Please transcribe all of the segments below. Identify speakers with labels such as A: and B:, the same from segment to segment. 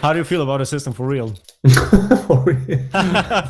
A: How do you feel about the system for real?
B: For real.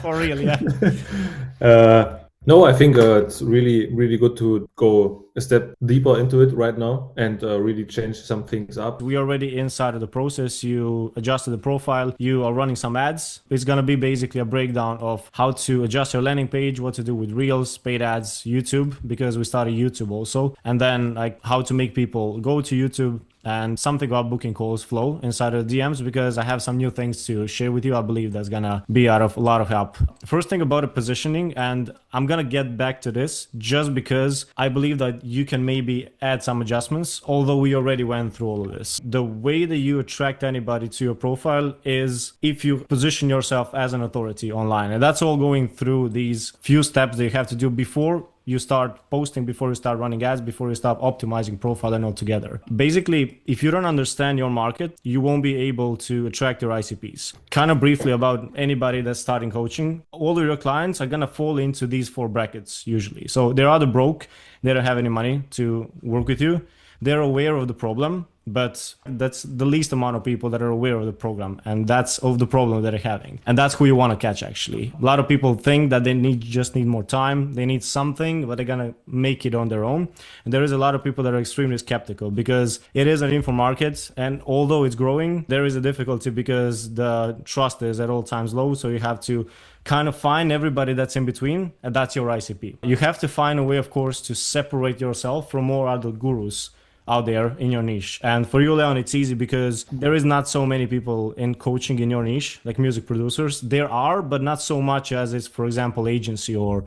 A: For real, yeah.
B: No, I think it's really good to go a step deeper into it right now and really change some things up.
A: We already inside of the process. You adjusted the profile. You are running some ads. It's gonna be basically a breakdown of how to adjust your landing page, what to do with Reels, paid ads, YouTube, because we started YouTube also, and then like how to make people go to YouTube, and something about booking calls flow inside of the DMs, because I have some new things to share with you. I believe that's gonna be out of a lot of help. First thing about the positioning, and I'm gonna get back to this just because I believe that you can maybe add some adjustments, although we already went through all of this. The way that you attract anybody to your profile is if you position yourself as an authority online. And that's all going through these few steps that you have to do before you start posting, before you start running ads, before you start optimizing profile and all together. Basically, if you don't understand your market, you won't be able to attract your ICPs. Kind of briefly about anybody that's starting coaching, all of your clients are gonna fall into these four brackets usually. So they're either broke, they don't have any money to work with you, they're aware of the problem, but that's the least amount of people that are aware of the program, and that's of the problem that they're having, and that's who you want to catch. Actually, a lot of people think that they just need more time, they need something, but they're gonna make it on their own. And there is a lot of people that are extremely skeptical because it is an info market, and although it's growing, there is a difficulty because the trust is at all times low. So you have to kind of find everybody that's in between, and that's your ICP. You have to find a way, of course, to separate yourself from more other gurus out there in your niche. And for you, Leon, it's easy because there is not so many people in coaching in your niche, like music producers. There are, but not so much as it's, for example, agency or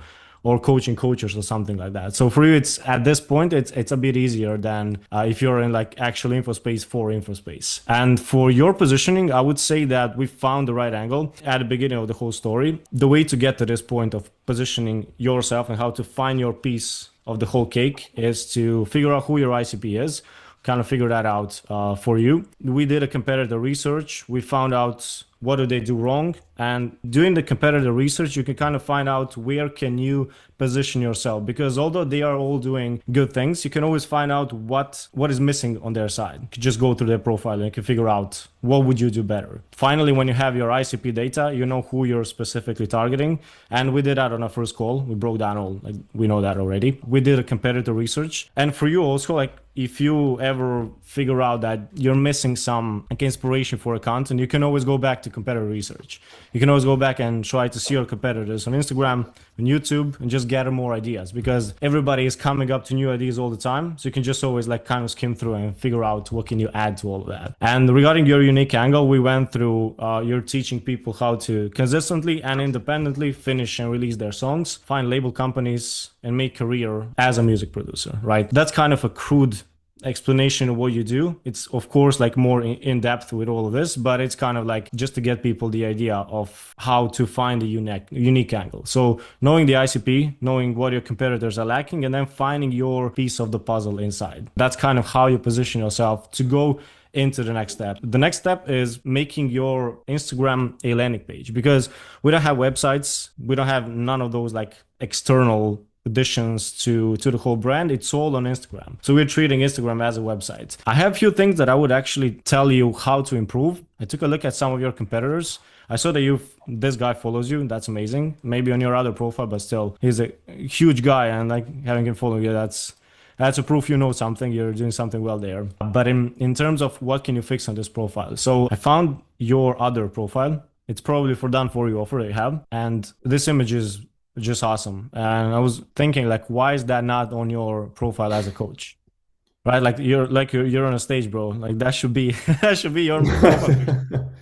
A: coaching coaches or something like that. So for you, it's at this point, it's a bit easier than if you're in like actual info space for info space. And for your positioning, I would say that we found the right angle at the beginning of the whole story. The way to get to this point of positioning yourself and how to find your piece of the whole cake is to figure out who your ICP is, kind of figure that out for you. We did a competitor research. We found out what do they do wrong, and doing the competitor research, you can kind of find out where can you position yourself, because although they are all doing good things, you can always find out what is missing on their side. You can just go through their profile and you can figure out what would you do better. Finally, when you have your ICP data, you know who you're specifically targeting, and we did that on our first call. We broke down all, like, we know that already. We did a competitor research, and for you also, like, if you ever figure out that you're missing some like inspiration for a content, you can always go back to competitor research. You can always go back and try to see your competitors on Instagram, on YouTube, and just gather more ideas, because everybody is coming up to new ideas all the time. So you can just always like kind of skim through and figure out what can you add to all of that. And regarding your unique angle, we went through you're teaching people how to consistently and independently finish and release their songs, find label companies, and make career as a music producer, right? That's kind of a crude explanation of what you do. It's of course like more in depth with all of this, but it's kind of like just to get people the idea of how to find a unique angle. So knowing the ICP, knowing what your competitors are lacking, and then finding your piece of the puzzle inside. That's kind of how you position yourself to go into the next step. The next step is making your Instagram a landing page, because we don't have websites, we don't have none of those like external additions to the whole brand. It's all on Instagram. So we're treating Instagram as a website. I have a few things that I would actually tell you how to improve. I took a look at some of your competitors. I saw that this guy follows you. That's amazing. Maybe on your other profile, but still, he's a huge guy, and like having him follow you, that's a proof you know something, you're doing something well there. But in terms of what can you fix on this profile, so I found your other profile. It's probably for done for you offer that you have, and this image is just awesome. And I was thinking, like, why is that not on your profile as a coach? Right? Like you're on a stage, bro. Like that should be that should be your profile.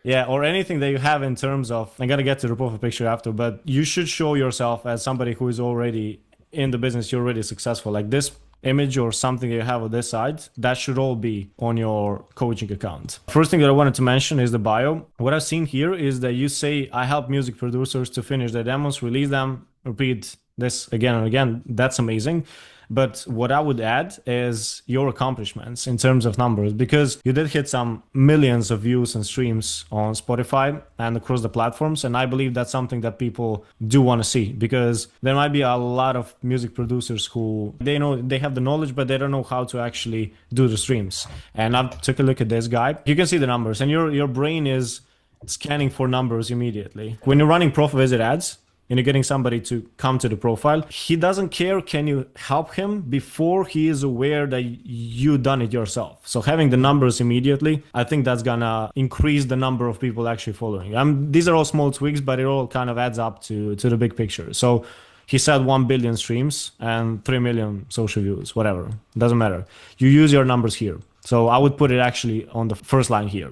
A: Yeah, or anything that you have in terms of, I gotta get to the profile picture after, but you should show yourself as somebody who is already in the business, you're already successful. Like this image or something you have on this side, that should all be on your coaching account. First thing that I wanted to mention is the bio. What I've seen here is that you say, I help music producers to finish their demos, release them, repeat this again and again. That's amazing. But what I would add is your accomplishments in terms of numbers, because you did hit some millions of views and streams on Spotify and across the platforms. And I believe that's something that people do want to see, because there might be a lot of music producers who they know they have the knowledge, but they don't know how to actually do the streams. And I've took a look at this guy. You can see the numbers, and your brain is scanning for numbers immediately. When you're running profile visit ads and you're getting somebody to come to the profile, he doesn't care can you help him before he is aware that you done it yourself. So having the numbers immediately, I think that's gonna increase the number of people actually following. These are all small tweaks, but it all kind of adds up to the big picture. So he said 1 billion streams and 3 million social views, whatever, doesn't matter. You use your numbers here. So I would put it actually on the first line here.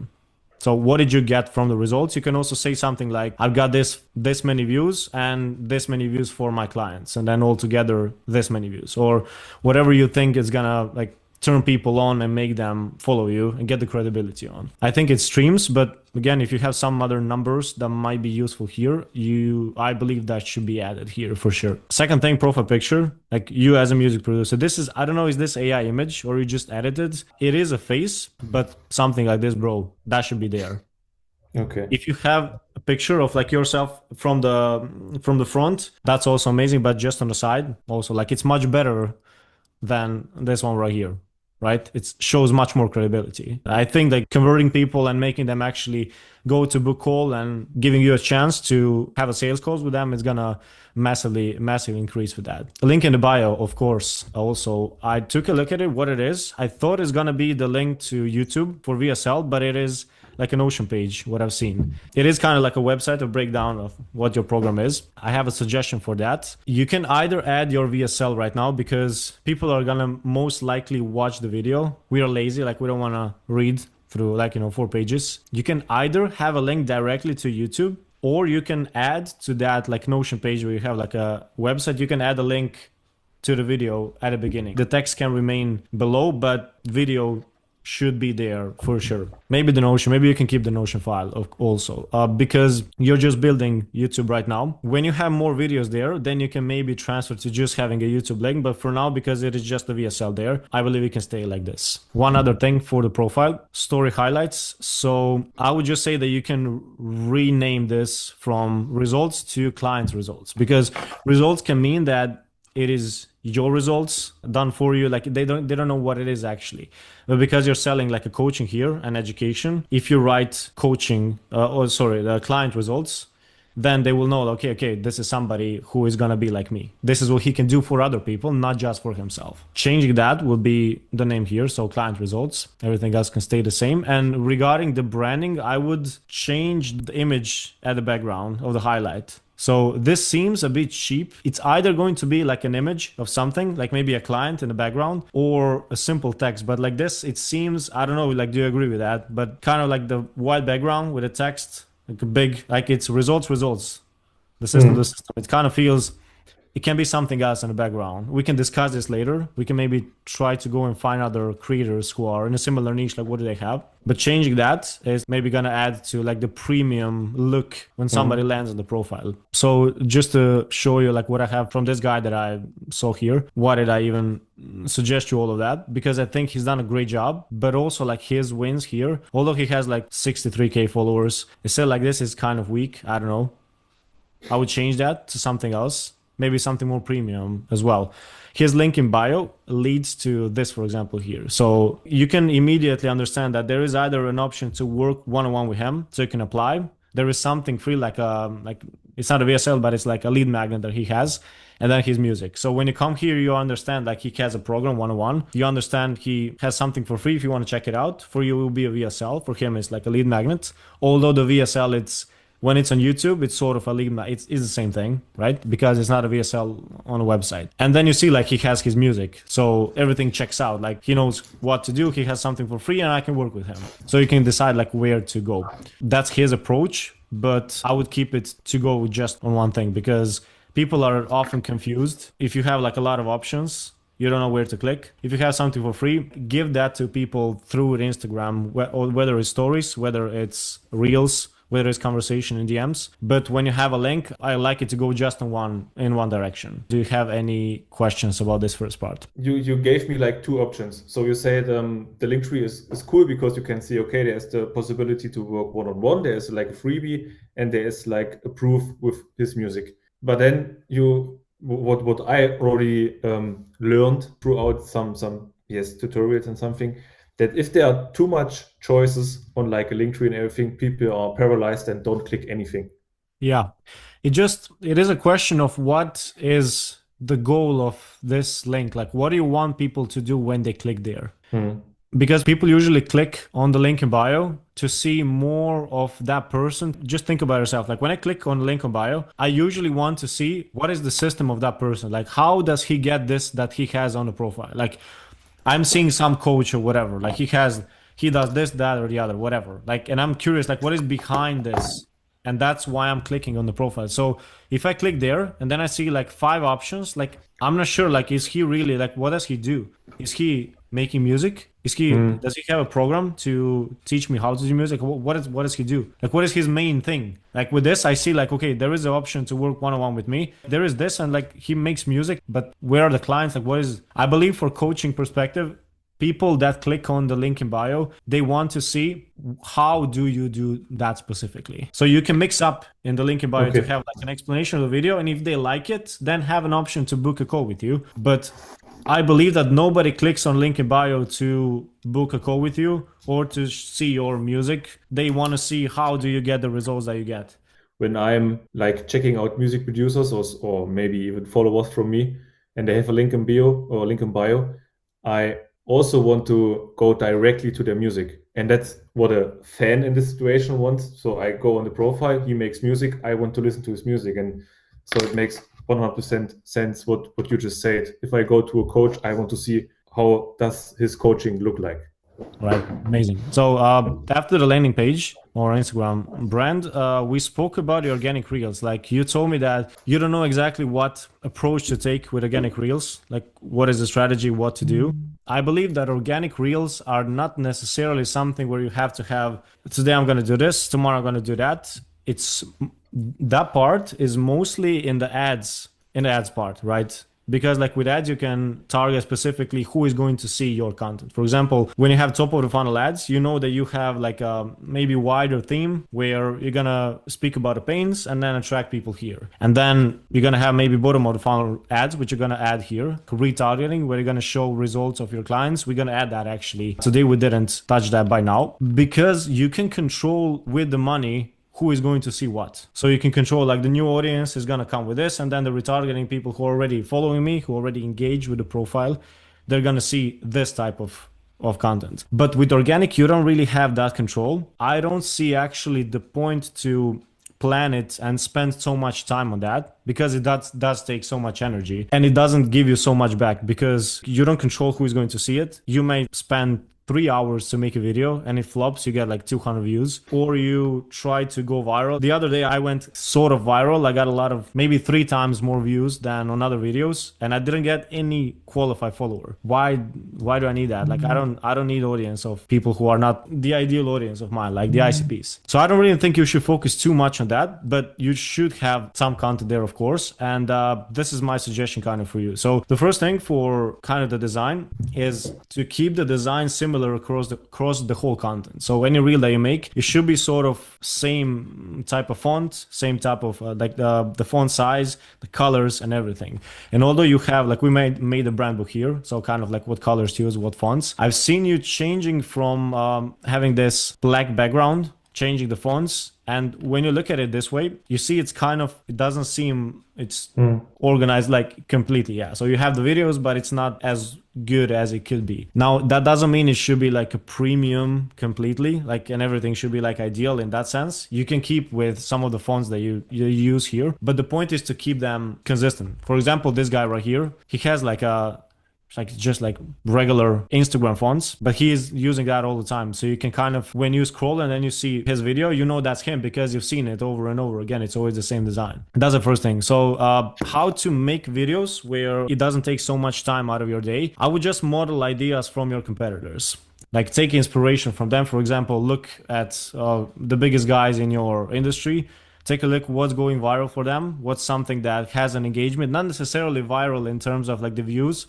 A: So what did you get from the results? You can also say something like, I've got this many views and this many views for my clients, and then altogether this many views, or whatever you think is gonna like turn people on and make them follow you and get the credibility on. I think it streams, but again, if you have some other numbers that might be useful here, I believe that should be added here for sure. Second thing, profile picture, like you as a music producer. This is, I don't know, is this AI image or you just edited? It is a face, but something like this, bro, that should be there.
B: Okay.
A: If you have a picture of like yourself from the front, that's also amazing, but just on the side, also like it's much better than this one right here. Right? It shows much more credibility. I think like converting people and making them actually go to book call and giving you a chance to have a sales call with them is gonna massively increase with that. A link in the bio, of course. Also, I took a look at it, what it is. I thought it's gonna be the link to YouTube for VSL, but it is like a Notion page, what I've seen. It is kind of like a website, a breakdown of what your program is. I have a suggestion for that. You can either add your VSL right now, because people are gonna most likely watch the video. We are lazy, like we don't wanna read through like, 4 pages. You can either have a link directly to YouTube, or you can add to that like Notion page where you have like a website, you can add a link to the video at the beginning. The text can remain below, but video should be there for sure. Maybe the Notion, maybe you can keep the Notion file also, because you're just building YouTube right now. When you have more videos there, then you can maybe transfer to just having a YouTube link. But for now, because it is just a VSL there, I believe it can stay like this. One other thing for the profile, story highlights. So I would just say that you can rename this from results to client results, because results can mean that it is your results done for you. Like they don't know what it is actually, but because you're selling like a coaching here and education, if you write coaching the client results, then they will know, okay, this is somebody who is going to be like me. This is what he can do for other people, not just for himself. Changing that will be the name here. So client results, everything else can stay the same. And regarding the branding, I would change the image at the background of the highlight. So this seems a bit cheap. It's either going to be like an image of something, like maybe a client in the background, or a simple text. But like this, it seems, I don't know, like, do you agree with that? But kind of like the white background with a text, like a big, like it's results. The system. It kind of feels, it can be something else in the background. We can discuss this later. We can maybe try to go and find other creators who are in a similar niche, like what do they have? But changing that is maybe gonna add to like the premium look when somebody lands on the profile. So just to show you like what I have from this guy that I saw here, why did I even suggest you all of that? Because I think he's done a great job, but also like his wins here, although he has like 63K followers, it said like this is kind of weak. I don't know. I would change that to something else. Maybe something more premium as well. His link in bio leads to this, for example, here. So you can immediately understand that there is either an option to work one-on-one with him, so you can apply. There is something free, like it's not a VSL, but it's like a lead magnet that he has, and then his music. So when you come here, you understand like he has a program one-on-one. You understand he has something for free if you want to check it out. For you, it will be a VSL. For him, it's like a lead magnet. Although the VSL, when it's on YouTube, it's sort of a lead magnet. It's the same thing, right? Because it's not a VSL on a website. And then you see like he has his music. So everything checks out. Like he knows what to do. He has something for free and I can work with him. So you can decide like where to go. That's his approach. But I would keep it to go just on one thing, because people are often confused. If you have like a lot of options, you don't know where to click. If you have something for free, give that to people through Instagram, or whether it's stories, whether it's reels, whether it's conversation in DMs. But when you have a link, I like it to go just in one direction. Do you have any questions about this first part?
B: You gave me like two options. So you said the link tree is cool because you can see, okay, there's the possibility to work one-on-one. There's like a freebie and there is like a proof with his music. But then what I already learned throughout some tutorials and something, that if there are too much choices on like a link tree and everything, people are paralyzed and don't click anything.
A: Yeah, it is a question of what is the goal of this link. Like, what do you want people to do when they click there? Because people usually click on the link in bio to see more of that person. Just think about yourself. Like when I click on the link in bio, I usually want to see what is the system of that person. Like how does he get this that he has on the profile? Like I'm seeing some coach or whatever. Like he does this, that, or the other, whatever. Like, and I'm curious, like what is behind this? And that's why I'm clicking on the profile. So if I click there and then I see like 5 options, like I'm not sure, like, is he really, like, what does he do? Is he making music? Does he have a program to teach me how to do music? What does he do? Like, what is his main thing? Like with this, I see like, okay, there is an option to work one-on-one with me. There is this, and like he makes music, but where are the clients? Like I believe for coaching perspective, people that click on the link in bio, they want to see how do you do that specifically. So you can mix up in the link in bio to have like an explanation of the video. And if they like it, then have an option to book a call with you. But I believe that nobody clicks on link in bio to book a call with you or to see your music. They want to see how do you get the results that you get.
B: When I'm like checking out music producers or maybe even followers from me and they have a link in bio or link in bio, I also want to go directly to their music. And that's what a fan in this situation wants. So I go on the profile, he makes music, I want to listen to his music. And so it makes 100% sense what you just said. If I go to a coach, I want to see how does his coaching look like.
A: Right, amazing. So after the landing page or Instagram brand, we spoke about the organic reels. Like you told me that you don't know exactly what approach to take with organic reels, like what is the strategy, what to do. I believe that organic reels are not necessarily something where you have to have, today I'm going to do this, tomorrow I'm going to do that. That part is mostly in the ads part, right? Because like with ads, you can target specifically who is going to see your content. For example, when you have top of the funnel ads, you know that you have like a maybe wider theme where you're going to speak about the pains and then attract people here. And then you're going to have maybe bottom of the funnel ads, which you're going to add here. Retargeting, where you're going to show results of your clients. We're going to add that actually. Today we didn't touch that by now because you can control with the money who is going to see what. So you can control like the new audience is going to come with this, and then the retargeting people who are already following me, who already engage with the profile, they're going to see this type of content. But with organic, you don't really have that control. I don't see actually the point to plan it and spend so much time on that because it does take so much energy and it doesn't give you so much back because you don't control who is going to see it. You may spend 3 hours to make a video and it flops, you get like 200 views, or you try to go viral. The other day I went sort of viral. I got a lot of, maybe 3 times more views than on other videos, and I didn't get any qualified follower. Why do I need that? Like I don't need audience of people who are not the ideal audience of mine, like the ICPs. So I don't really think you should focus too much on that, but you should have some content there, of course. And this is my suggestion kind of for you. So the first thing for kind of the design is to keep the design similar across the whole content. So any reel that you make, it should be sort of same type of font, same type of like the font size, the colors and everything. And although you have, like we made a brand book here, so kind of like what colors to use, what fonts. I've seen you changing from having this black background, changing the fonts. And when you look at it this way, you see it doesn't seem it's organized like completely. Yeah. So you have the videos, but it's not as good as it could be. Now, that doesn't mean it should be like a premium completely, like, and everything should be like ideal in that sense. You can keep with some of the fonts that you use here, but the point is to keep them consistent. For example, this guy right here, he has like just like regular Instagram fonts, but he is using that all the time. So you can kind of, when you scroll and then you see his video, you know that's him because you've seen it over and over again. It's always the same design. That's the first thing. So how to make videos where it doesn't take so much time out of your day. I would just model ideas from your competitors. like take inspiration from them. For example, look at the biggest guys in your industry. Take a look what's going viral for them, what's something that has an engagement, not necessarily viral in terms of like the views,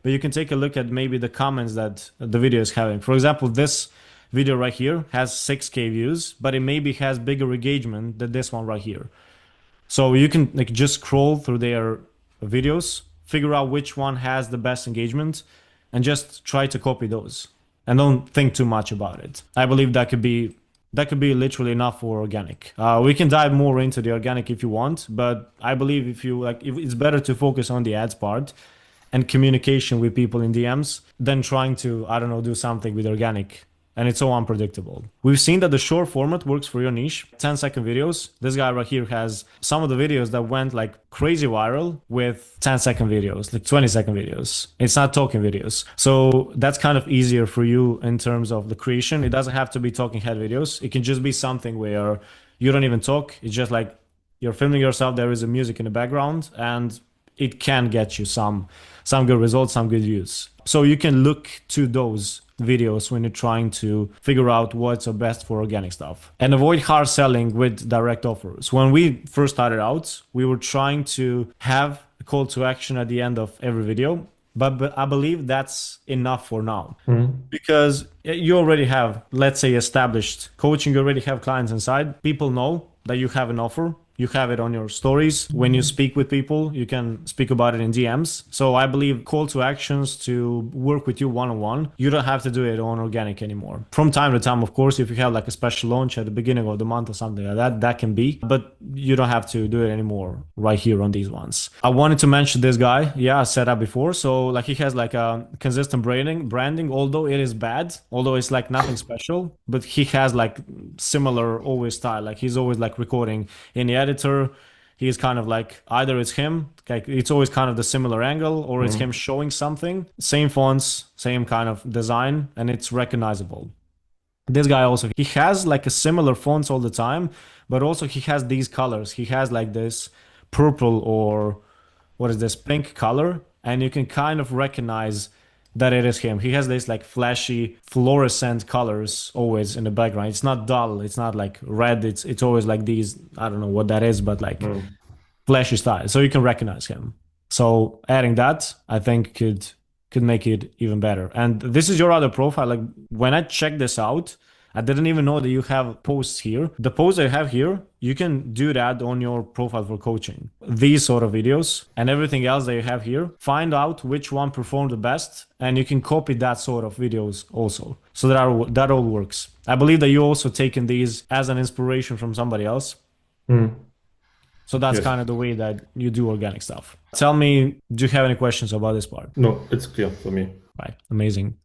A: but you can take a look at maybe the comments that the video is having. For example, this video right here has 6K views, but it maybe has bigger engagement than this one right here. So you can like just scroll through their videos, figure out which one has the best engagement, and just try to copy those. And don't think too much about it. I believe that could be literally enough for organic. We can dive more into the organic if you want, but I believe if it's better to focus on the ads part and communication with people in DMs than trying to, I don't know, do something with organic. And it's so unpredictable. We've seen that the short format works for your niche. 10-second videos. This guy right here has some of the videos that went like crazy viral with 10-second videos, like 20-second videos. It's not talking videos. So that's kind of easier for you in terms of the creation. It doesn't have to be talking head videos. It can just be something where you don't even talk. It's just like you're filming yourself. There is a music in the background and it can get you some good results, some good views. So you can look to those videos when you're trying to figure out what's the best for organic stuff. And avoid hard selling with direct offers. When we first started out, we were trying to have a call to action at the end of every video. But I believe that's enough for now. Because you already have, let's say, established coaching, you already have clients inside. People know that you have an offer. You have it on your stories. When you speak with people, you can speak about it in DMs. So I believe call to actions to work with you one-on-one, you don't have to do it on organic anymore. From time to time, of course, if you have like a special launch at the beginning of the month or something like that, that can be, but you don't have to do it anymore right here on these ones. I wanted to mention this guy. Yeah, I said that before. So like he has like a consistent branding, although it is bad, although it's like nothing special, but he has like similar always style. Like he's always like recording in the editor. He's kind of like either it's him, like it's always kind of the similar angle, or it's him showing something. Same fonts, same kind of design, and it's recognizable. This guy also, he has like a similar fonts all the time, but also he has these colors. He has like this purple or what is this, pink color, and you can kind of recognize that it is him. He has this like flashy fluorescent colors always in the background. It's not dull. It's not like red. It's always like these, I don't know what that is, but like flashy style. So you can recognize him. So adding that, I think could make it even better. And this is your other profile. Like when I checked this out, I didn't even know that you have posts here. The posts I have here, you can do that on your profile for coaching. These sort of videos and everything else that you have here, find out which one performed the best, and you can copy that sort of videos also. So that all works. I believe that you also taken these as an inspiration from somebody else. So that's kind of the way that you do organic stuff. Tell me, do you have any questions about this part?
B: No, it's clear for me.
A: Right. Amazing.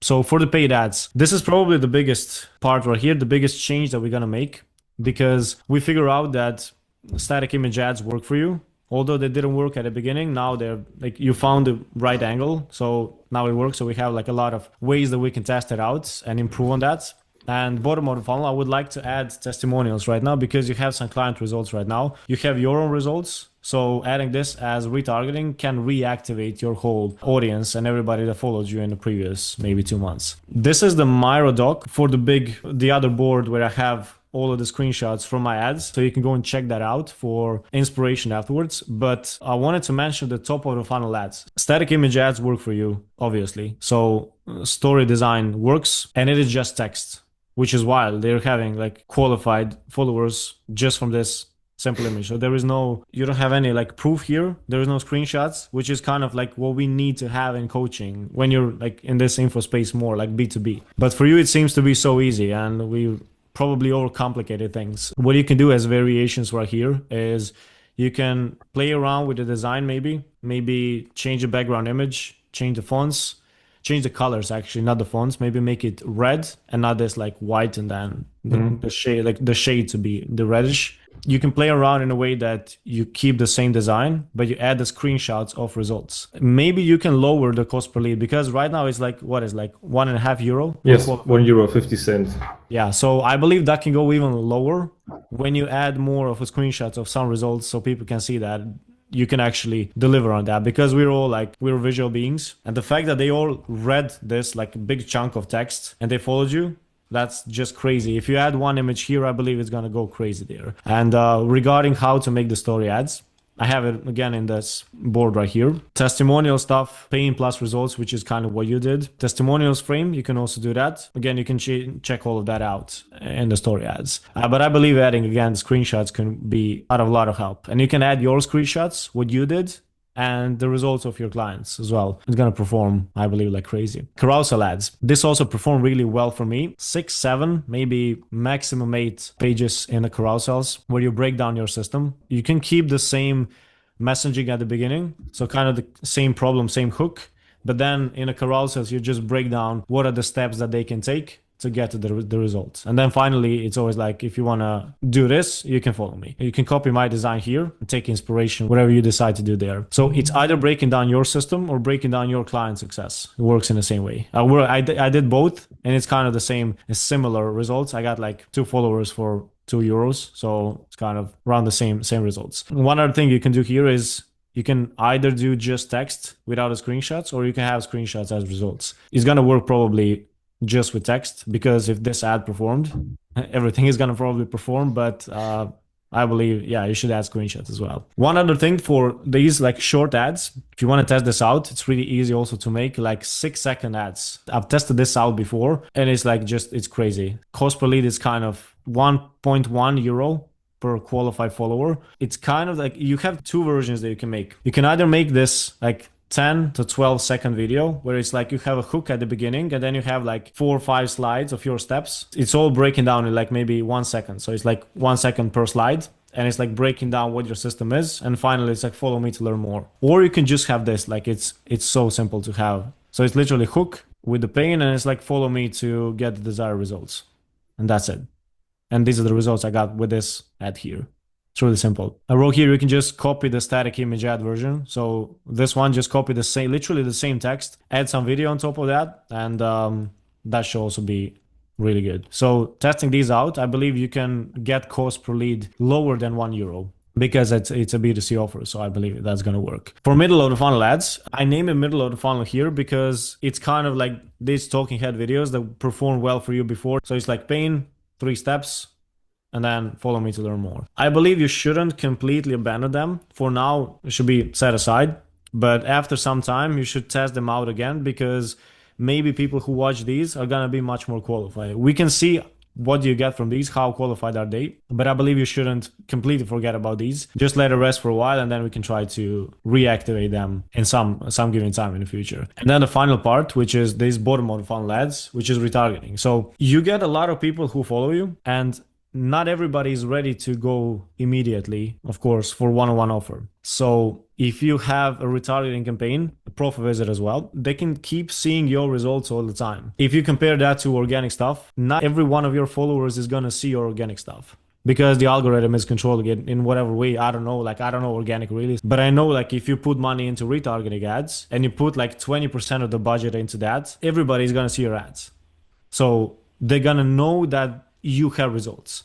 A: So for the paid ads, this is probably the biggest part right here, the biggest change that we're going to make, because we figure out that static image ads work for you. Although they didn't work at the beginning, now they're like, you found the right angle. So now it works. So we have like a lot of ways that we can test it out and improve on that. And bottom of the funnel, I would like to add testimonials right now, because you have some client results right now. You have your own results. So adding this as retargeting can reactivate your whole audience and everybody that followed you in the previous maybe 2 months. This is the Miro doc for the other board where I have all of the screenshots from my ads. So you can go and check that out for inspiration afterwards. But I wanted to mention the top of the funnel ads. Static image ads work for you, obviously. So story design works, and it is just text, which is wild. They're having like qualified followers just from this simple image. So you don't have any like proof here. There is no screenshots, which is kind of like what we need to have in coaching when you're like in this info space more like B2B. But for you, it seems to be so easy, and we probably overcomplicated things. What you can do as variations right here is you can play around with the design, maybe change the background image, change the fonts, change the colors, actually, not the fonts. Maybe make it red and not this like white, and then the shade, like the shade to be the reddish. You can play around in a way that you keep the same design, but you add the screenshots of results. Maybe you can lower the cost per lead, because right now it's like, what is like €1.50?
B: Yes, €1.50.
A: Yeah, so I believe that can go even lower when you add more of a screenshots of some results, so people can see that you can actually deliver on that, because we're visual beings, and the fact that they all read this like big chunk of text and they followed you, that's just crazy. If you add one image here, I believe it's gonna go crazy there. And regarding how to make the story ads, I have it again in this board right here. Testimonial stuff, paying plus results, which is kind of what you did. Testimonials frame, you can also do that. Again, you can check all of that out in the story ads. But I believe adding, again, screenshots can be out of a lot of help. And you can add your screenshots, what you did, and the results of your clients as well. It's going to perform, I believe, like crazy. Carousel ads. This also performed really well for me. 6, 7, maybe maximum 8 pages in the carousels where you break down your system. You can keep the same messaging at the beginning. So kind of the same problem, same hook. But then in the carousels, you just break down what are the steps that they can take to get to the results. And then finally, it's always like, if you want to do this, you can follow me. You can copy my design here and take inspiration, whatever you decide to do there. So it's either breaking down your system or breaking down your client success. It works in the same way. I did both, and it's kind of the same, similar results. I got like 2 followers for €2. So it's kind of around the same results. One other thing you can do here is you can either do just text without the screenshots, or you can have screenshots as results. It's going to work probably just with text, because if this ad performed, everything is going to probably perform. But I believe, yeah, you should add screenshots as well. One other thing for these like short ads, if you want to test this out, it's really easy also to make like 6-second ads. I've tested this out before, and it's like it's crazy. Cost per lead is kind of €1.1 per qualified follower. It's kind of like, you have 2 versions that you can make. You can either make this like 10 to 12 second video where it's like you have a hook at the beginning, and then you have like 4 or 5 slides of your steps. It's all breaking down in like maybe 1 second. So it's like 1 second per slide, and it's like breaking down what your system is. And finally, it's like, follow me to learn more. Or you can just have this, like it's so simple to have. So it's literally hook with the pain, and it's like, follow me to get the desired results. And that's it. And these are the results I got with this ad here. It's really simple. I wrote here, you can just copy the static image ad version. So this one, just copy the same, literally the same text, add some video on top of that, and that should also be really good. So testing these out, I believe you can get cost per lead lower than €1, because it's a B2C offer. So I believe that's going to work. For middle of the funnel ads, I name it middle of the funnel here because it's kind of like these talking head videos that performed well for you before. So it's like pain, 3 steps, and then follow me to learn more. I believe you shouldn't completely abandon them. For now, it should be set aside. But after some time, you should test them out again, because maybe people who watch these are going to be much more qualified. We can see what do you get from these, how qualified are they. But I believe you shouldn't completely forget about these. Just let it rest for a while, and then we can try to reactivate them in some given time in the future. And then the final part, which is this bottom of the funnel ads, which is retargeting. So you get a lot of people who follow you, and not everybody is ready to go immediately, of course, for one-on-one offer. So if you have a retargeting campaign, a profile visit as well, they can keep seeing your results all the time. If you compare that to organic stuff, not every one of your followers is going to see your organic stuff, because the algorithm is controlling it in whatever way. I don't know organic really. But I know, like, if you put money into retargeting ads and you put like 20% of the budget into that, everybody's going to see your ads. So they're going to know that you have results.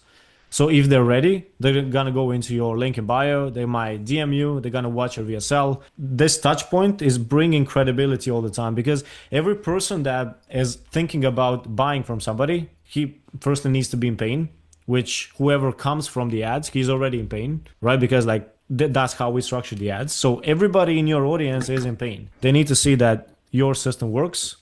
A: So if they're ready, they're gonna go into your link in bio, they might DM you, they're gonna watch your VSL. This touch point is bringing credibility all the time, because every person that is thinking about buying from somebody, he firstly needs to be in pain, which whoever comes from the ads, he's already in pain, right? Because like that's how we structure the ads. So everybody in your audience is in pain. They need to see that your system works.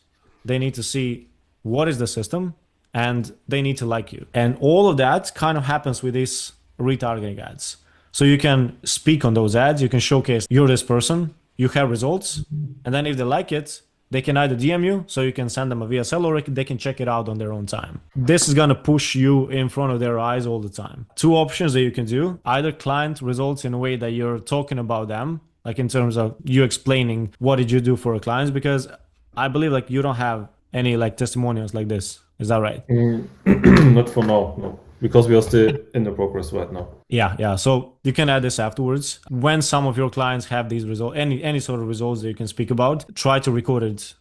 A: They need to see what is the system, and they need to like you. And all of that kind of happens with these retargeting ads. So you can speak on those ads, you can showcase you're this person, you have results, and then if they like it, they can either DM you, so you can send them a VSL, or they can check it out on their own time. This is gonna push you in front of their eyes all the time. 2 options that you can do: either client results in a way that you're talking about them, like in terms of you explaining what did you do for a client, because I believe like you don't have any like testimonials like this. Is that right?
B: Not for now, no. Because we are still in the progress right now.
A: Yeah. So you can add this afterwards. When some of your clients have these results, any sort of results that you can speak about, try to record it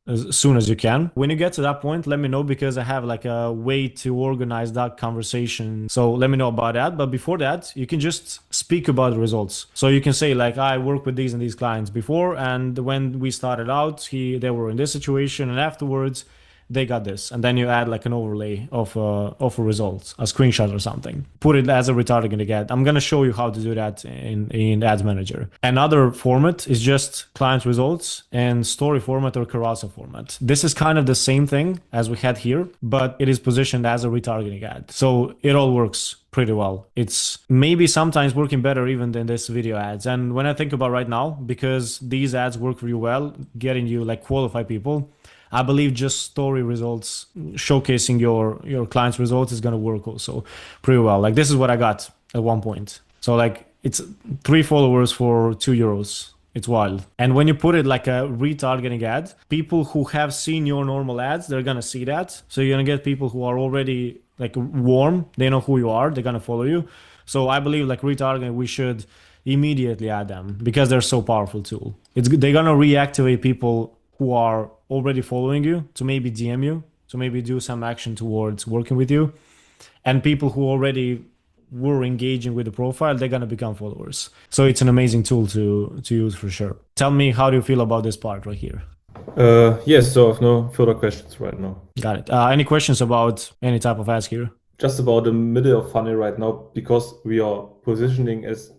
A: as soon as you can. When you get to that point, let me know because I have like a way to organize that conversation. So let me know about that. But before that, you can just speak about the results. So you can say like, I worked with these and these clients before, and when we started out, they were in this situation, and afterwards they got this, and then you add like an overlay of a result, a screenshot or something. Put it as a retargeting ad. I'm gonna show you how to do that in Ads Manager. Another format is just client results and story format or carousel format. This is kind of the same thing as we had here, but it is positioned as a retargeting ad. So it all works pretty well. It's maybe sometimes working better even than this video ads. And when I think about right now, because these ads work really well, getting you like qualified people, I believe just story results, showcasing your client's results is going to work also pretty well. Like this is what I got at one point. So like it's 3 followers for €2. It's wild. And when you put it like a retargeting ad, people who have seen your normal ads, they're going to see that. So you're going to get people who are already like warm. They know who you are. They're going to follow you. So I believe like retargeting, we should immediately add them because they're so powerful tool. They're going to reactivate people who are already following you to maybe DM you, to maybe do some action towards working with you. And people who already were engaging with the profile, they're going to become followers. So it's an amazing tool to use for sure. Tell me, how do you feel about this part right here?
B: Yes, so I have no further questions right now.
A: Got it. Any questions about any type of ask here?
B: Just about the middle of funnel right now, because we are positioning as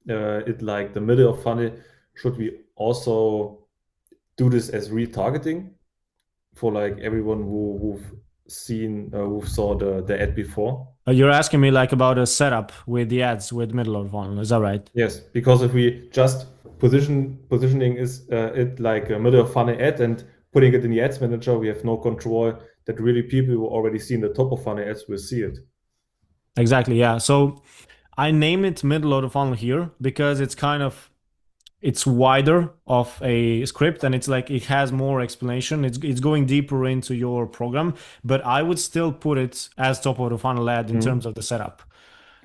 B: it like the middle of funnel, should we also do this as retargeting for like everyone who've saw the ad before?
A: You're asking me like about a setup with the ads with middle of funnel, is that right?
B: Yes, because if we just positioning is it like a middle of funnel ad and putting it in the ads manager, we have no control that really people who already seen the top of funnel ads will see it.
A: Exactly, yeah. So I name it middle of the funnel here because it's wider of a script, and it's like it has more explanation. It's going deeper into your program, but I would still put it as top of the funnel ad in terms of the setup.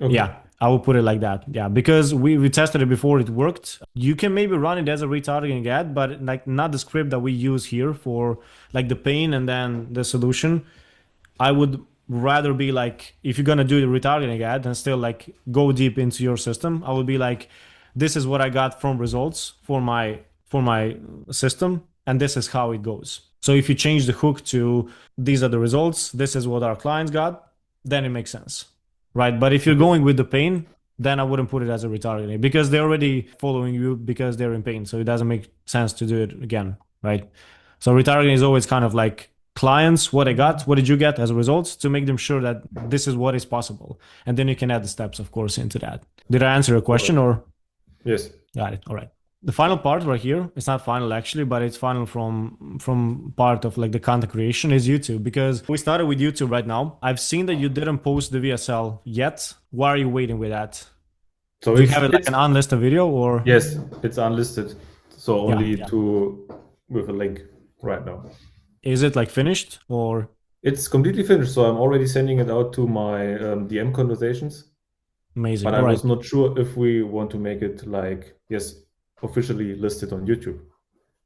A: Okay. Yeah, I will put it like that. Yeah, because we tested it before, it worked. You can maybe run it as a retargeting ad, but like not the script that we use here for like the pain and then the solution. I would rather be like, if you're gonna do the retargeting ad and still like go deep into your system, I would be like, this is what I got from results for my system, and this is how it goes. So if you change the hook to these are the results, this is what our clients got, then it makes sense, right? But if you're going with the pain, then I wouldn't put it as a retargeting because they're already following you because they're in pain. So it doesn't make sense to do it again, right? So retargeting is always kind of like clients, what I got, what did you get as a result, to make them sure that this is what is possible. And then you can add the steps, of course, into that. Did I answer your question or?
B: Yes.
A: Got it. All right. The final part right here, it's not final actually, but it's final from part of like the content creation is YouTube, because we started with YouTube right now. I've seen that you didn't post the VSL yet. Why are you waiting with that? So do you have it like an unlisted video or?
B: Yes, it's unlisted. So only with a link right now.
A: Is it like finished or?
B: It's completely finished. So I'm already sending it out to my DM conversations.
A: Amazing.
B: But I was not sure if we want to make it like, officially listed on YouTube.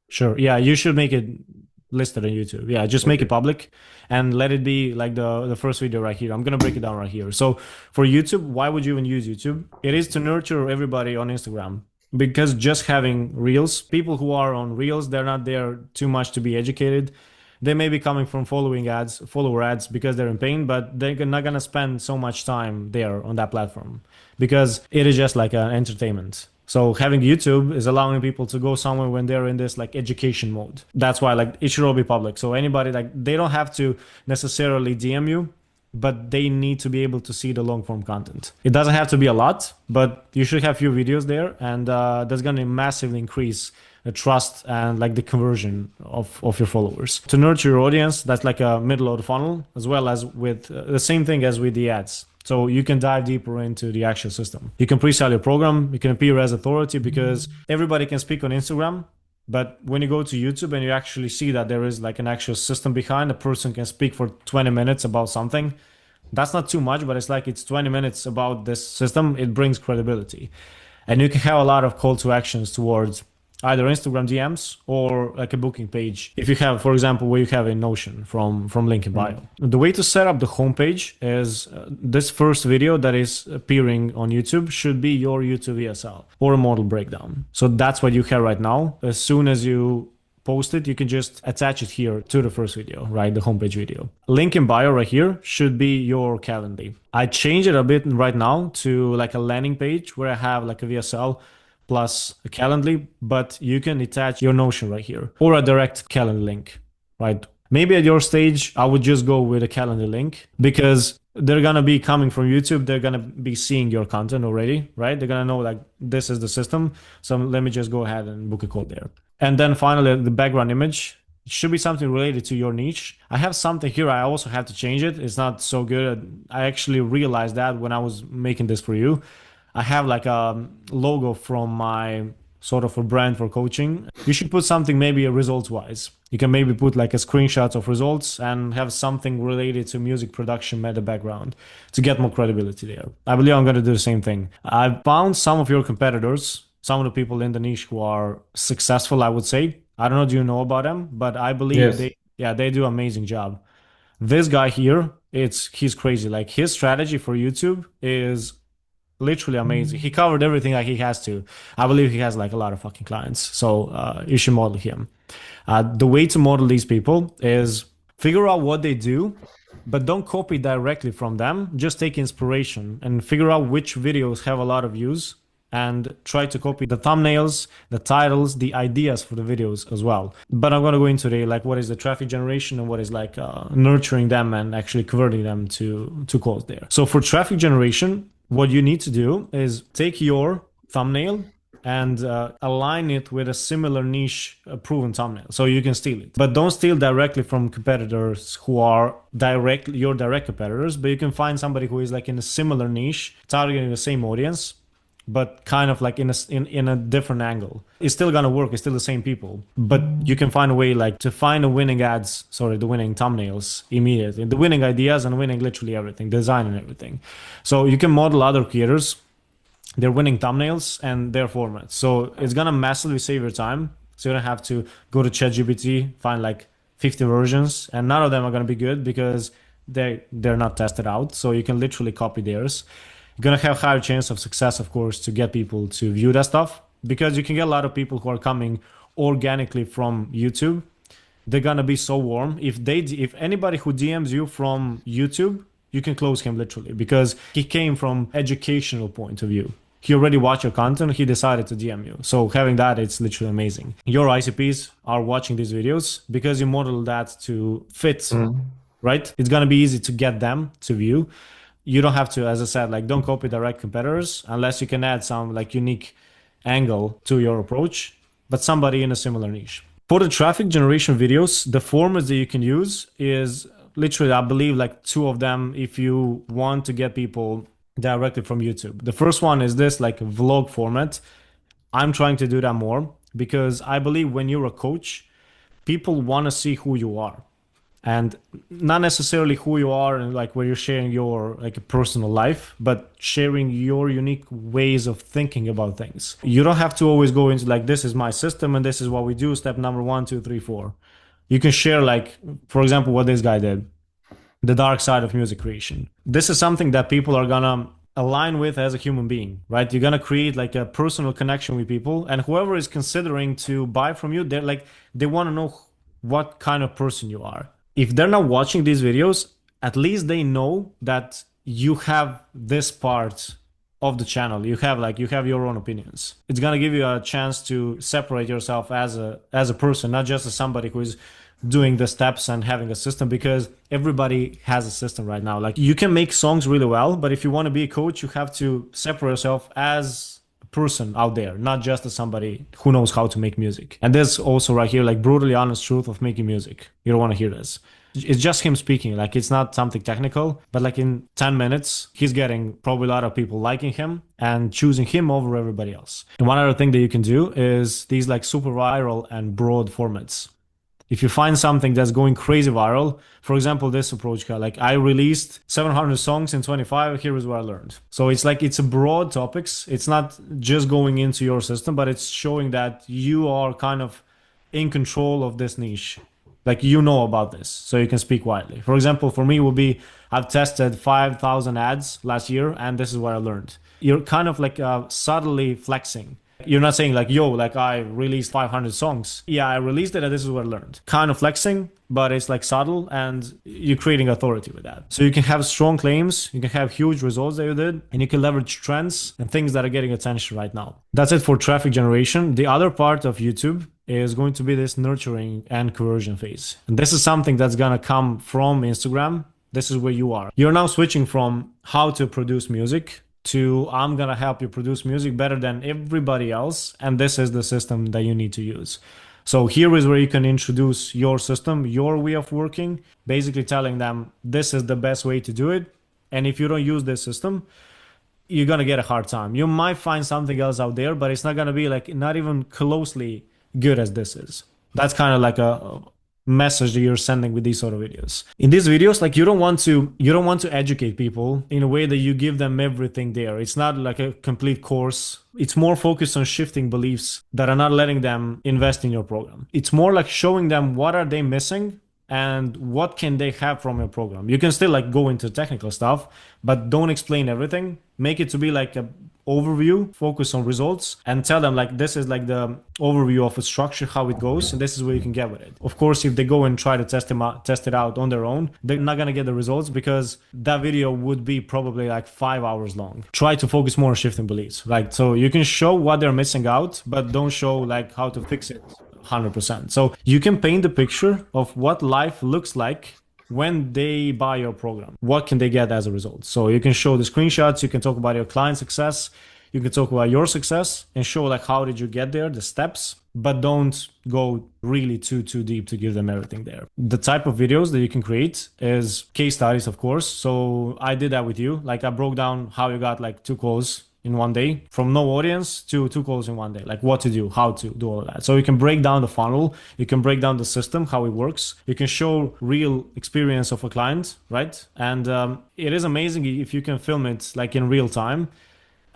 A: Sure. Yeah, you should make it listed on YouTube. Yeah, just make it public and let it be like the first video right here. I'm going to break it down right here. So for YouTube, why would you even use YouTube? It is to nurture everybody on Instagram, because just having Reels, people who are on Reels, they're not there too much to be educated. They may be coming from follower ads because they're in pain, but they're not going to spend so much time there on that platform because it is just like an entertainment. So having YouTube is allowing people to go somewhere when they're in this like education mode. That's why like it should all be public. So anybody, like, they don't have to necessarily DM you, but they need to be able to see the long form content. It doesn't have to be a lot, but you should have few videos there, and that's going to massively increase the trust and like the conversion of your followers. To nurture your audience, that's like a middle of the funnel, as well as with the same thing as with the ads. So you can dive deeper into the actual system. You can pre-sell your program, you can appear as authority, because everybody can speak on Instagram. But when you go to YouTube and you actually see that there is like an actual system behind, a person can speak for 20 minutes about something. That's not too much, but it's 20 minutes about this system. It brings credibility. And you can have a lot of call to actions towards either Instagram DMs or like a booking page. If you have, for example, where you have a Notion from link in bio. The way to set up the homepage is this first video that is appearing on YouTube should be your YouTube VSL or a model breakdown. So that's what you have right now. As soon as you post it, you can just attach it here to the first video, right? The homepage video. Link in bio right here should be your Calendly. I changed it a bit right now to like a landing page where I have like a VSL plus a Calendly, but you can attach your Notion right here or a direct Calendly link, right? Maybe at your stage, I would just go with a Calendly link because they're going to be coming from YouTube. They're going to be seeing your content already, right? They're going to know like this is the system. So let me just go ahead and book a call there. And then finally, the background image should be something related to your niche. I have something here. I also have to change it. It's not so good. I actually realized that when I was making this for you. I have like a logo from my sort of a brand for coaching. You should put something maybe results wise. You can maybe put like a screenshot of results and have something related to music production at the background to get more credibility there. I believe I'm going to do the same thing. I found some of your competitors, some of the people in the niche who are successful, I would say. I don't know, do you know about them? But I believe they do an amazing job. This guy here, he's crazy. Like his strategy for YouTube is literally amazing. He covered everything like he has to. I believe he has like a lot of fucking clients. So you should model him. The way to model these people is figure out what they do, but don't copy directly from them. Just take inspiration and figure out which videos have a lot of views and try to copy the thumbnails, the titles, the ideas for the videos as well. But I'm going to go into like what is the traffic generation and what is like nurturing them and actually converting them to calls there. So for traffic generation, what you need to do is take your thumbnail and align it with a similar niche proven thumbnail so you can steal it. But don't steal directly from competitors who are your direct competitors, but you can find somebody who is like in a similar niche, targeting the same audience, but kind of like in a different angle. It's still gonna work, it's still the same people, but you can find a way like to find the winning thumbnails immediately, the winning ideas and winning literally everything, design and everything. So you can model other creators, their winning thumbnails and their formats. So it's gonna massively save your time. So you don't have to go to ChatGPT, find like 50 versions, and none of them are gonna be good because they're not tested out. So you can literally copy theirs. You're going to have higher chance of success, of course, to get people to view that stuff because you can get a lot of people who are coming organically from YouTube. They're going to be so warm. If anybody who DMs you from YouTube, you can close him literally because he came from educational point of view. He already watched your content. He decided to DM you. So having that, it's literally amazing. Your ICPs are watching these videos because you model that to fit, right? It's going to be easy to get them to view. You don't have to, as I said, like don't copy direct competitors unless you can add some like unique angle to your approach, but somebody in a similar niche. For the traffic generation videos, the formats that you can use is literally, I believe, like two of them if you want to get people directly from YouTube. The first one is this like vlog format. I'm trying to do that more because I believe when you're a coach, people want to see who you are. And not necessarily who you are and like where you're sharing your like a personal life, but sharing your unique ways of thinking about things. You don't have to always go into like, this is my system and this is what we do. Step number 1, 2, 3, 4. You can share like, for example, what this guy did, the dark side of music creation. This is something that people are gonna align with as a human being, right? You're gonna create like a personal connection with people, and whoever is considering to buy from you, they want to know what kind of person you are. If they're not watching these videos, at least they know that you have this part of the channel. You have your own opinions. It's gonna give you a chance to separate yourself as a person, not just as somebody who is doing the steps and having a system, because everybody has a system right now. Like you can make songs really well, but if you want to be a coach, you have to separate yourself as a person out there, not just as somebody who knows how to make music. And there's also right here, like brutally honest truth of making music. You don't want to hear this. It's just him speaking. Like it's not something technical, but like in 10 minutes, he's getting probably a lot of people liking him and choosing him over everybody else. And one other thing that you can do is these like super viral and broad formats. If you find something that's going crazy viral, for example, this approach, like I released 700 songs in 25, here is what I learned. So it's like, it's a broad topics. It's not just going into your system, but it's showing that you are kind of in control of this niche. Like you know about this, so you can speak widely. For example, for me would be, I've tested 5,000 ads last year, and this is what I learned. You're kind of like subtly flexing. You're not saying like, yo, like I released 500 songs. Yeah, I released it and this is what I learned. Kind of flexing, but it's like subtle and you're creating authority with that. So you can have strong claims, you can have huge results that you did, and you can leverage trends and things that are getting attention right now. That's it for traffic generation. The other part of YouTube is going to be this nurturing and conversion phase. And this is something that's going to come from Instagram. This is where you are. You're now switching from how to produce music to I'm gonna help you produce music better than everybody else, and this is the system that you need to use. So here is where you can introduce your system, your way of working, basically telling them this is the best way to do it, and if you don't use this system, you're gonna get a hard time. You might find something else out there, but it's not gonna be like not even closely good as this is. That's kind of like a message that you're sending with these sort of videos. In these videos, like you don't want to educate people in a way that you give them everything there. It's not like a complete course. It's more focused on shifting beliefs that are not letting them invest in your program. It's more like showing them what are they missing and what can they have from your program. You can still like go into technical stuff, but don't explain everything. Make it to be like a overview, focus on results, and tell them like this is like the overview of a structure, how it goes, and this is where you can get with it. Of course, if they go and try to test it out on their own, they're not gonna get the results because that video would be probably like 5 hours long. Try to focus more on shifting beliefs, right? So you can show what they're missing out, but don't show like how to fix it 100%. So you can paint the picture of what life looks like when they buy your program. What can they get as a result? So you can show the screenshots, you can talk about your client success, you can talk about your success and show like how did you get there, the steps, but don't go really too deep to give them everything there. The type of videos that you can create is case studies, of course. So I did that with you. Like I broke down how you got like 2 calls in one day, from no audience to 2 calls in one day, like what to do, how to do all of that. So you can break down the funnel, you can break down the system, how it works, you can show real experience of a client, right? And it is amazing if you can film it like in real time.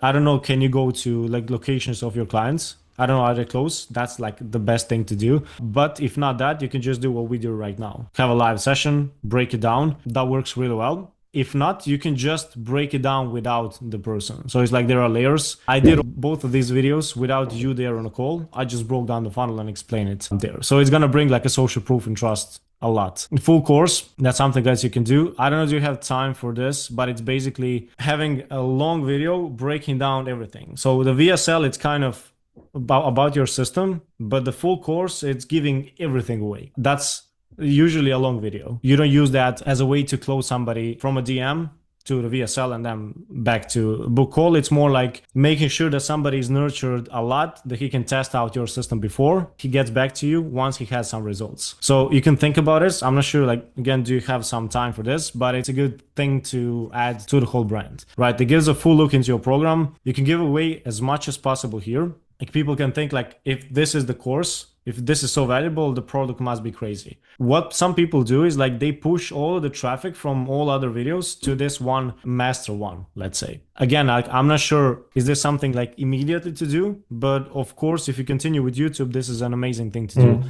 A: I don't know, can you go to like locations of your clients? I don't know, are they close? That's like the best thing to do. But if not that, you can just do what we do right now. Have a live session, break it down. That works really well. If not, you can just break it down without the person. So it's like there are layers. I did both of these videos without you there on a call. I just broke down the funnel and explained it there. So it's going to bring like a social proof and trust a lot. In full course, that's something that you can do. I don't know if you have time for this, but it's basically having a long video breaking down everything. So the VSL, it's kind of about your system, but the full course, it's giving everything away. That's usually a long video. You don't use that as a way to close somebody from a DM to the VSL and then back to book call. It's more like making sure that somebody is nurtured a lot, that he can test out your system before he gets back to you once he has some results. So you can think about it. I'm not sure, like, again, do you have some time for this? But it's a good thing to add to the whole brand, right? It gives a full look into your program. You can give away as much as possible here. Like people can think like, if this is the course, if this is so valuable, the product must be crazy. What some people do is like they push all the traffic from all other videos to this one master one, let's say. Again, like, I'm not sure, is this something like immediately to do? But of course, if you continue with YouTube, this is an amazing thing to do.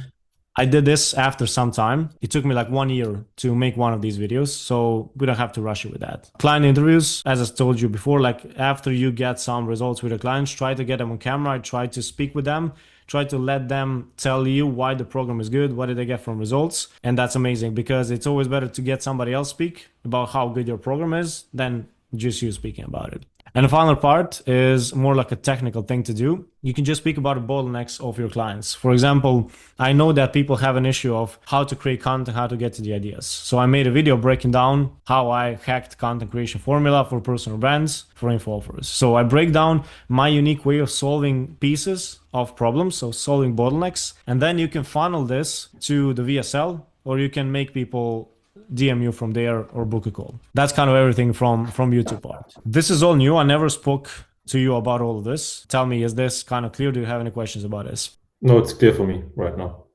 A: I did this after some time. It took me like 1 year to make one of these videos, so we don't have to rush it with that. Client interviews, as I told you before, like after you get some results with the clients, try to get them on camera, try to speak with them, try to let them tell you why the program is good, what did they get from results. And that's amazing because it's always better to get somebody else speak about how good your program is than just you speaking about it. And the final part is more like a technical thing to do. You can just speak about the bottlenecks of your clients. For example, I know that people have an issue of how to create content, how to get to the ideas. So I made a video breaking down how I hacked content creation formula for personal brands for info offers. So I break down my unique way of solving pieces of problems, so solving bottlenecks. And then you can funnel this to the VSL, or you can make people DM you from there or book a call. That's kind of everything from YouTube part. This is all new. I never spoke to you about all of this. Tell me, is this kind of clear? Do you have any questions about this?
B: No, it's clear for me right now.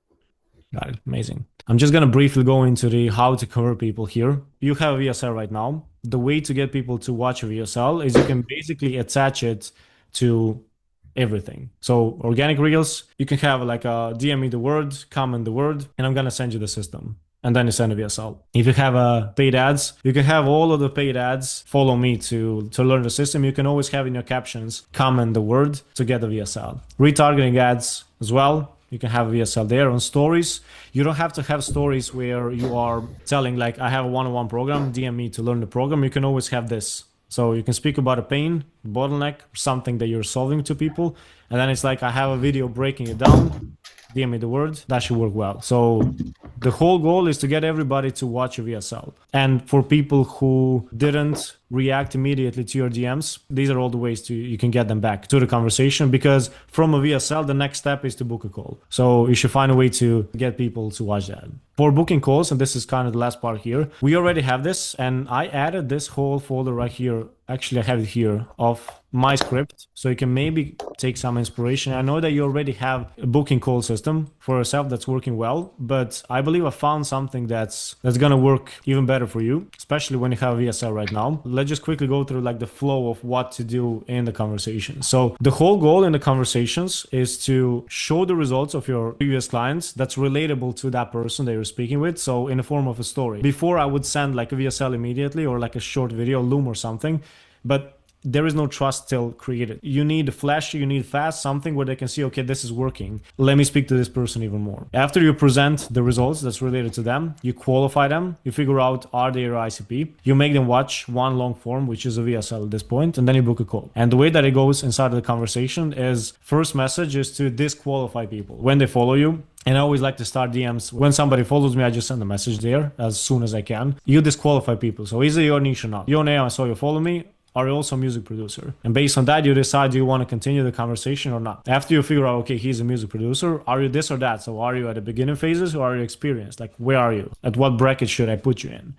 A: Got it. Amazing. I'm just gonna briefly go into the how to convert people here. You have a VSL right now. The way to get people to watch a VSL is you can basically attach it to everything. So organic reels, you can have like a DM me the word, comment the word, and I'm gonna send you the system. And then you send a VSL. If you have paid ads, you can have all of the paid ads follow me to learn the system. You can always have in your captions comment the word to get the VSL. Retargeting ads as well. You can have VSL there on stories. You don't have to have stories where you are telling like, I have a one-on-one program, DM me to learn the program. You can always have this. So you can speak about a pain, bottleneck, something that you're solving to people. And then it's like, I have a video breaking it down. DM me the word. That should work well. So the whole goal is to get everybody to watch a VSL. And for people who didn't react immediately to your DMs, these are all the ways you can get them back to the conversation, because from a VSL, the next step is to book a call. So you should find a way to get people to watch that. For booking calls, and this is kind of the last part here, we already have this, and I added this whole folder right here. Actually, I have it here of my script, so you can maybe take some inspiration. I know that you already have a booking call system for yourself that's working well, but I believe I found something that's gonna work even better for you, especially when you have VSL right now. Let's just quickly go through like the flow of what to do in the conversation. So the whole goal in the conversations is to show the results of your previous clients that's relatable to that person that you're speaking with. So in the form of a story. Before I would send like a VSL immediately or like a short video, Loom or something, but there is no trust still created. You need flashy, you need fast, something where they can see, okay, this is working. Let me speak to this person even more. After you present the results that's related to them, you qualify them, you figure out, are they your ICP? You make them watch one long form, which is a VSL at this point, and then you book a call. And the way that it goes inside of the conversation is, first message is to disqualify people. When they follow you, and I always like to start DMs. When somebody follows me, I just send a message there as soon as I can. You disqualify people. So is it your niche or not? Your name, I saw you follow me. Are you also a music producer? And based on that, you decide, do you want to continue the conversation or not? After you figure out, okay, he's a music producer, are you this or that? So are you at the beginning phases or are you experienced? Like, where are you? At what bracket should I put you in?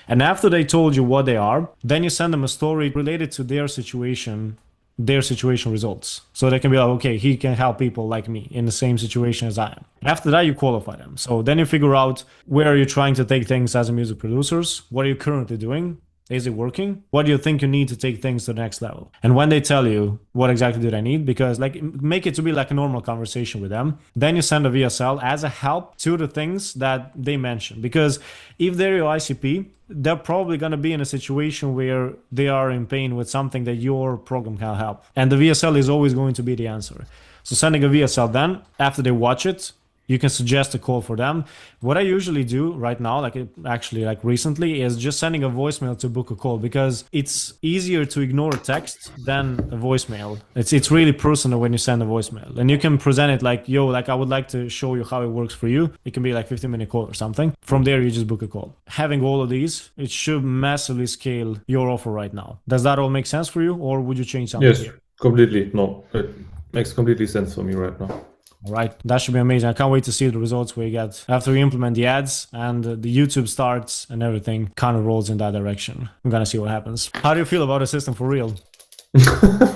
A: And after they told you what they are, then you send them a story related to their situation results. So they can be like, okay, he can help people like me in the same situation as I am. After that, you qualify them. So then you figure out, where are you trying to take things as a music producers? What are you currently doing? Is it working? What do you think you need to take things to the next level? And when they tell you what exactly did I need, because like make it to be like a normal conversation with them, then you send a VSL as a help to the things that they mentioned. Because if they're your ICP, they're probably going to be in a situation where they are in pain with something that your program can help. And the VSL is always going to be the answer. So sending a VSL then, after they watch it, you can suggest a call for them. What I usually do right now, like recently, is just sending a voicemail to book a call, because it's easier to ignore a text than a voicemail. It's really personal when you send a voicemail, and you can present it like, yo, like I would like to show you how it works for you. It can be like 15-minute call or something. From there, you just book a call. Having all of these, it should massively scale your offer right now. Does that all make sense for you, or would you change something?
B: Yes, completely. No, it makes completely sense for me right now.
A: All right, that should be amazing. I can't wait to see the results we get after we implement the ads and the YouTube starts and everything kind of rolls in that direction. I'm gonna see what happens. How do you feel about the system for real?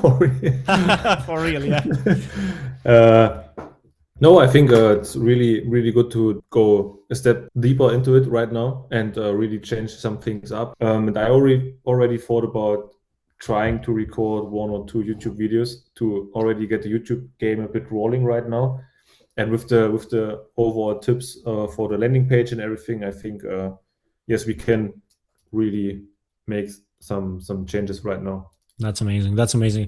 B: For real?
A: For real, yeah.
B: No, I think it's really, really good to go a step deeper into it right now and really change some things up. And I already thought about trying to record 1 or 2 YouTube videos to already get the YouTube game a bit rolling right now. And with the overall tips for the landing page and everything, I think yes, we can really make some changes right now.
A: That's amazing. That's amazing.